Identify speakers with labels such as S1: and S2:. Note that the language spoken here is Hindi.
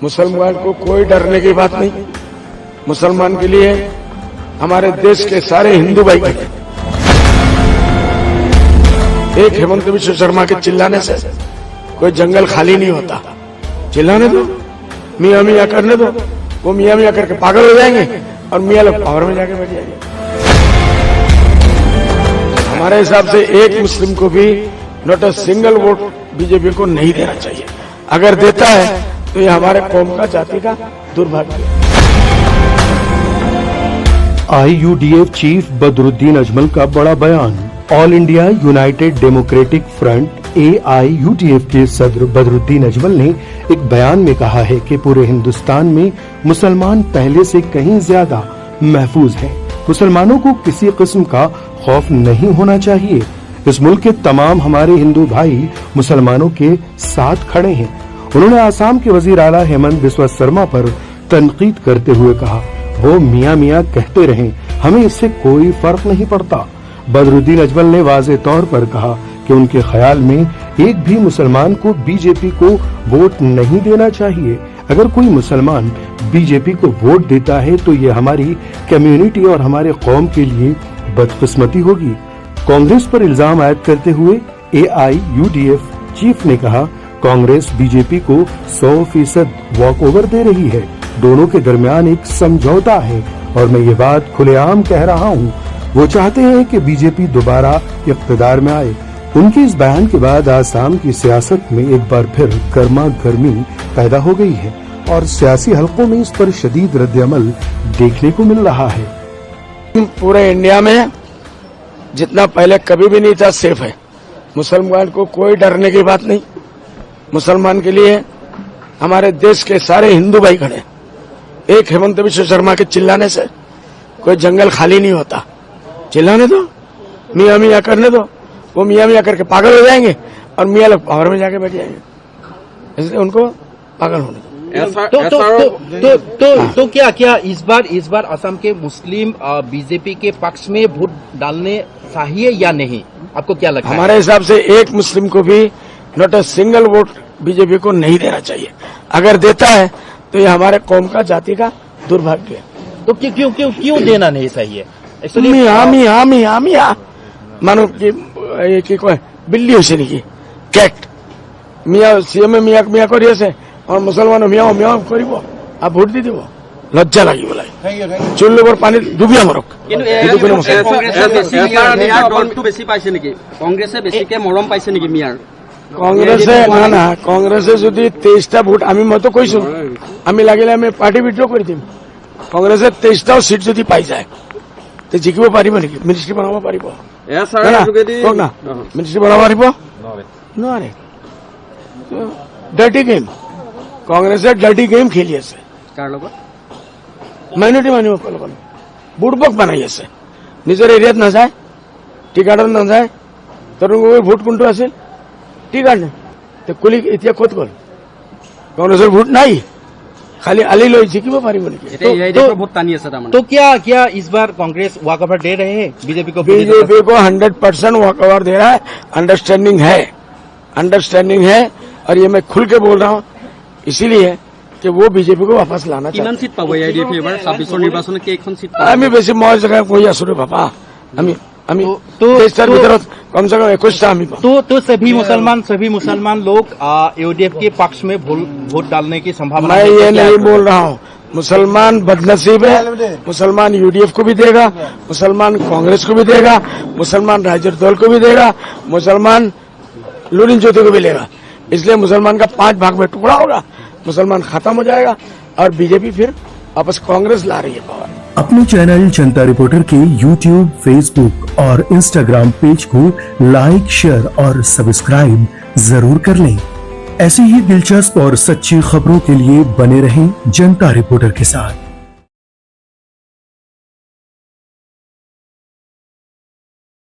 S1: मुसलमान को कोई डरने की बात नहीं। मुसलमान के लिए हमारे देश के सारे हिंदू भाई खड़े। एक हेमंत विश्व शर्मा के चिल्लाने से कोई जंगल खाली नहीं होता। चिल्लाने दो, मियाँ मियाँ करने दो, वो मियाँ मियाँ करके पागल हो जाएंगे और मियाँ लोग पावर में जाके बैठ जाएंगे। हमारे हिसाब से एक मुस्लिम को भी not a single vote BJP को नहीं देना चाहिए। अगर देता है तो ये हमारे कौम का, जाति का दुर्भाग्य है।
S2: IUDF चीफ बदरुद्दीन अजमल का बड़ा बयान। All India United democratic front AIUDF के सदर बदरुद्दीन अजमल ने एक बयान में कहा है कि पूरे हिंदुस्तान में मुसलमान पहले से कहीं ज्यादा महफूज हैं। मुसलमानों को किसी किस्म का खौफ नहीं होना चाहिए। इस मुल्क के तमाम हमारे हिंदू भाई मुसलमानों के साथ खड़े हैं। उन्होंने आसाम के वजीर आला हेमंत बिस्वा शर्मा पर तनकीद करते हुए कहा, वो मियाँ मियाँ कहते रहें, हमें इससे कोई फर्क नहीं पड़ता। बदरुद्दीन अजमल ने वाज़े तौर पर कहा कि उनके ख्याल में एक भी मुसलमान को बीजेपी को वोट नहीं देना चाहिए। अगर कोई मुसलमान बीजेपी को वोट देता है तो ये हमारी कम्युनिटी और हमारे कौम के लिए बदकिस्मती होगी। कांग्रेस पर इल्जाम आयद करते हुए AIUDF चीफ ने कहा, कांग्रेस बीजेपी को 100% वॉक ओवर दे रही है। दोनों के दरमियान एक समझौता है और मैं ये बात खुलेआम कह रहा हूँ। वो चाहते हैं कि बीजेपी दोबारा इक़्तिदार में आए। उनके इस बयान के बाद आसाम की सियासत में एक बार फिर गर्मा गर्मी पैदा हो गई है और सियासी हलकों में इस पर शदीद रद्द-ए-अमल देखने को मिल रहा है।
S1: पूरे इंडिया में जितना पहले कभी भी नहीं था सेफ है। मुसलमान को कोई डरने की बात नहीं। मुसलमान के लिए हमारे देश के सारे हिंदू भाई खड़े। एक हेमंत विश्व शर्मा के चिल्लाने से कोई जंगल खाली नहीं होता। चिल्लाने दो, मियाँ मियाँ करने दो, वो मियाँ मियाँ करके पागल हो जाएंगे और मियाँ लोग पावर में जाके बैठ जाएंगे। इसलिए उनको पागल होने
S3: तो क्या इस बार असम के मुस्लिम बीजेपी के पक्ष में वोट डालने चाहिए या नहीं? आपको क्या लगता है?
S1: हमारे हिसाब से एक मुस्लिम को भी not a single vote BJP को नहीं देना चाहिए। अगर देता है तो ये हमारे कौम का, जाति का दुर्भाग्य है।
S3: तो क्यों देना नहीं चाहिए?
S1: मियाँ मानो कि कोई बिल्ली हो की कैट मियाँ सीएम मियाँ मियाँ करिए से और मुसलमान मियाँ मियाँ करिब आप भोट दी দিব লজ্জা লাগিব চুল্লুবৰ পানী ডুবিয়া মাৰক। কংগ্ৰেছে না কংগ্ৰেছে যদি 23টা ভোট মইতো কৈছো আমি লাগিলে আমি পাৰ্টি বিদ্ৰোহ কৰি দিম। কংগ্ৰেছে 23টাও সিট যদি পাই যায় তো জিকিব পাৰিব নেকি? মিনিষ্ট্ৰী বনাব পাৰিব? কওক না, মিনিষ্ট্ৰী বনাব পাৰিব? নোৱাৰে। ডাৰ্টি গেম, কংগ্ৰেছে ডাৰ্টি গেম খেলি আছে। মাইনৰিটি মানুহসকলৰ লগত বুৰ্বক বনাই আছে। নিজৰ এৰিয়াত নাযায়, টি গাৰ্ডত নাযায়। তৰুণ গগৈৰ ভোট কোনটো আছিল? টি গাৰ্ড। কুলি এতিয়া ক'ত গ'ল? কংগ্ৰেছৰ ভোট নাই, खाली अली लोग जिकिब पारिब नेকি?
S3: तो क्या इस बार कांग्रेस वॉक ओवर दे रहे हैं बीजेपी को?
S1: बीजेपी को 100% वॉक ओवर दे रहा है। अंडरस्टैंडिंग है और ये मैं खुल के बोल रहा हूँ इसीलिए कि वो बीजेपी को वापस लाना चाहिए।
S4: सीट पाबो AIUDF एबार 26 निर्वाचन केइखन सीट पाबो?
S1: आमी बेसी মই जगह কই আছো रे बाबा। আমি तो देशৰ ভিতৰত कम से कम 21টা আমি
S3: तो सभी मुसलमान लोग AIUDF के पक्ष में वोट डालने की संभावना?
S1: मैं ये नहीं बोल रहा हूँ। मुसलमान बदनसीब है। मुसलमान UDF को भी देगा, मुसलमान कांग्रेस को भी देगा, मुसलमान राजद दल को भी देगा, मुसलमान लुरिन ज्योति को भी लेगा। इसलिए मुसलमान का 5 भाग में टुकड़ा होगा, मुसलमान खत्म हो जाएगा और बीजेपी फिर वापस कांग्रेस ला रही है पावर।
S2: अपने चैनल जनता रिपोर्टर के YouTube, Facebook और Instagram पेज को लाइक, शेयर और सब्सक्राइब जरूर कर लें। ऐसी ही दिलचस्प और सच्ची खबरों के लिए बने रहें जनता रिपोर्टर के साथ।